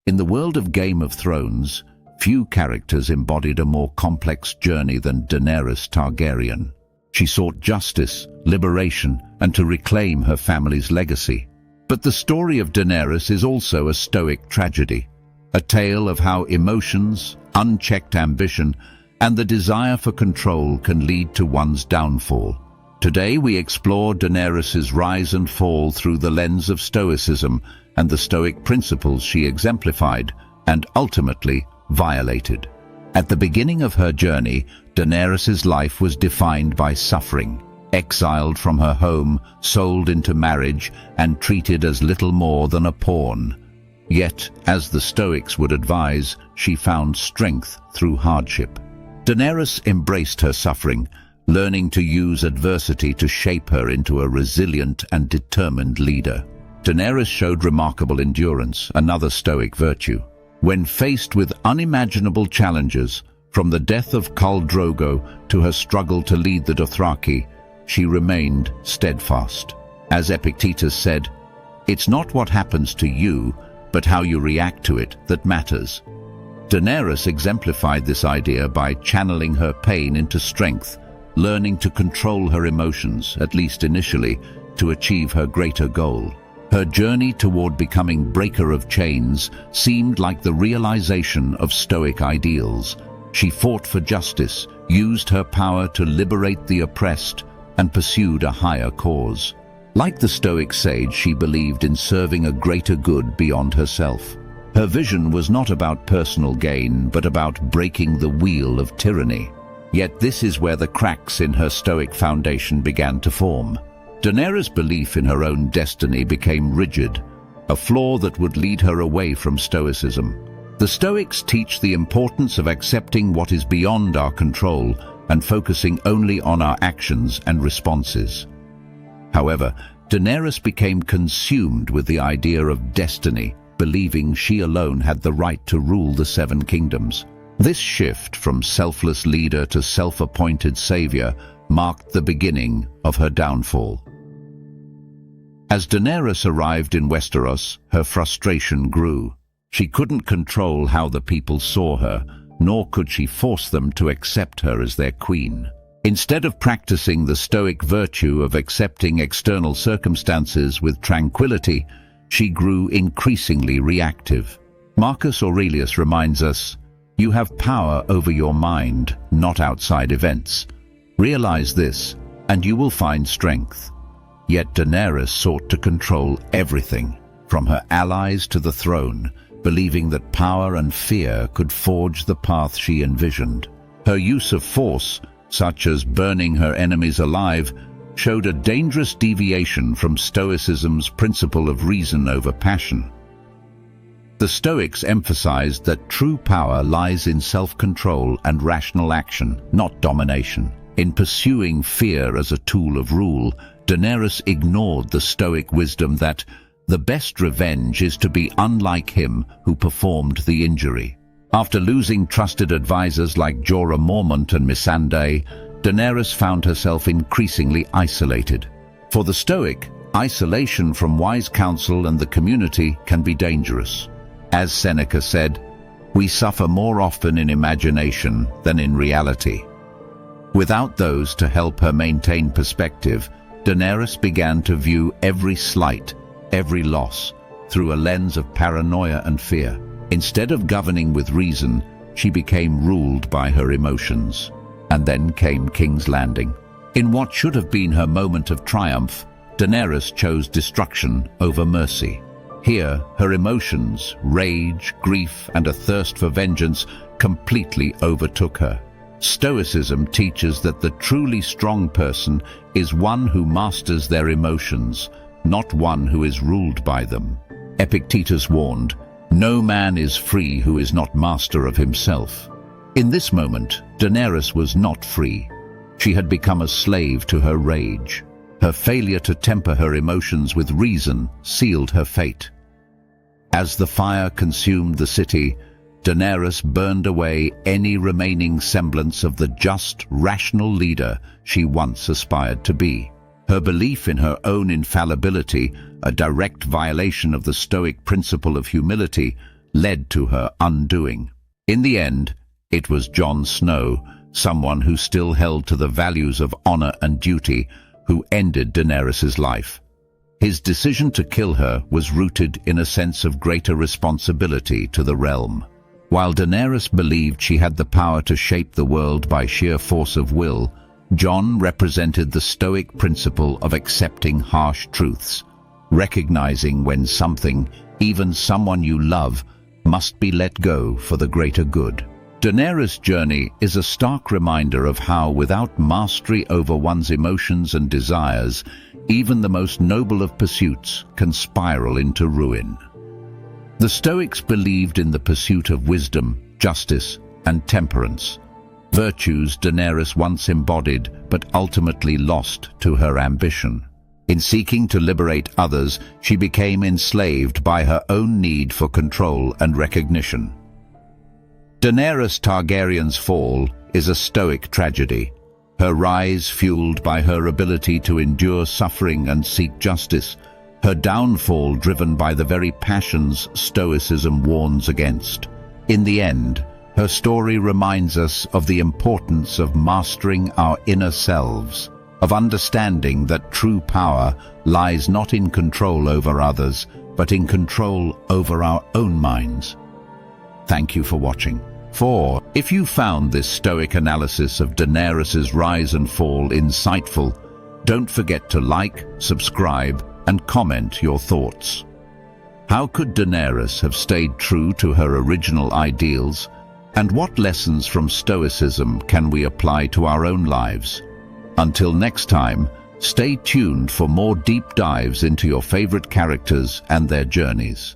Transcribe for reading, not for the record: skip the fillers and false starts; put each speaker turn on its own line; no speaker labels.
In the world of Game of Thrones, few characters embodied a more complex journey than Daenerys Targaryen. She sought justice, liberation, and to reclaim her family's legacy. But the story of Daenerys is also a Stoic tragedy, a tale of how emotions, unchecked ambition, and the desire for control can lead to one's downfall. Today we explore Daenerys' rise and fall through the lens of Stoicism and the Stoic principles she exemplified and ultimately violated. At the beginning of her journey, Daenerys' life was defined by suffering. Exiled from her home, sold into marriage, and treated as little more than a pawn. Yet, as the Stoics would advise, she found strength through hardship. Daenerys embraced her suffering, learning to use adversity to shape her into a resilient and determined leader. Daenerys showed remarkable endurance, another Stoic virtue. When faced with unimaginable challenges, from the death of Khal Drogo to her struggle to lead the Dothraki, she remained steadfast. As Epictetus said, "It's not what happens to you, but how you react to it that matters." Daenerys exemplified this idea by channeling her pain into strength, learning to control her emotions, at least initially, to achieve her greater goal. Her journey toward becoming breaker of chains seemed like the realization of Stoic ideals. She fought for justice, used her power to liberate the oppressed, and pursued a higher cause. Like the Stoic sage, she believed in serving a greater good beyond herself. Her vision was not about personal gain, but about breaking the wheel of tyranny. Yet this is where the cracks in her Stoic foundation began to form. Daenerys' belief in her own destiny became rigid, a flaw that would lead her away from Stoicism. The Stoics teach the importance of accepting what is beyond our control and focusing only on our actions and responses. However, Daenerys became consumed with the idea of destiny, believing she alone had the right to rule the Seven Kingdoms. This shift from selfless leader to self-appointed savior marked the beginning of her downfall. As Daenerys arrived in Westeros, her frustration grew. She couldn't control how the people saw her, nor could she force them to accept her as their queen. Instead of practicing the Stoic virtue of accepting external circumstances with tranquility, she grew increasingly reactive. Marcus Aurelius reminds us, "You have power over your mind, not outside events. Realize this, and you will find strength." Yet Daenerys sought to control everything, from her allies to the throne, believing that power and fear could forge the path she envisioned. Her use of force, such as burning her enemies alive, showed a dangerous deviation from Stoicism's principle of reason over passion. The Stoics emphasized that true power lies in self-control and rational action, not domination. In pursuing fear as a tool of rule, Daenerys ignored the Stoic wisdom that the best revenge is to be unlike him who performed the injury. After losing trusted advisors like Jorah Mormont and Missandei, Daenerys found herself increasingly isolated. For the Stoic, isolation from wise counsel and the community can be dangerous. As Seneca said, "We suffer more often in imagination than in reality." Without those to help her maintain perspective, Daenerys began to view every slight, every loss, through a lens of paranoia and fear. Instead of governing with reason, she became ruled by her emotions. And then came King's Landing. In what should have been her moment of triumph, Daenerys chose destruction over mercy. Here, her emotions, rage, grief, and a thirst for vengeance completely overtook her. Stoicism teaches that the truly strong person is one who masters their emotions, not one who is ruled by them. Epictetus warned, "No man is free who is not master of himself." In this moment, Daenerys was not free. She had become a slave to her rage. Her failure to temper her emotions with reason sealed her fate. As the fire consumed the city, Daenerys burned away any remaining semblance of the just, rational leader she once aspired to be. Her belief in her own infallibility, a direct violation of the Stoic principle of humility, led to her undoing. In the end, it was Jon Snow, someone who still held to the values of honor and duty, who ended Daenerys's life. His decision to kill her was rooted in a sense of greater responsibility to the realm. While Daenerys believed she had the power to shape the world by sheer force of will, Jon represented the Stoic principle of accepting harsh truths, recognizing when something, even someone you love, must be let go for the greater good. Daenerys' journey is a stark reminder of how, without mastery over one's emotions and desires, even the most noble of pursuits can spiral into ruin. The Stoics believed in the pursuit of wisdom, justice, and temperance, virtues Daenerys once embodied but ultimately lost to her ambition. In seeking to liberate others, she became enslaved by her own need for control and recognition. Daenerys Targaryen's fall is a Stoic tragedy, her rise fueled by her ability to endure suffering and seek justice, her downfall driven by the very passions Stoicism warns against. In the end, her story reminds us of the importance of mastering our inner selves, of understanding that true power lies not in control over others, but in control over our own minds. Thank you for watching. If you found this Stoic analysis of Daenerys's rise and fall insightful, don't forget to like, subscribe, and comment your thoughts. How could Daenerys have stayed true to her original ideals? And what lessons from Stoicism can we apply to our own lives? Until next time, stay tuned for more deep dives into your favorite characters and their journeys.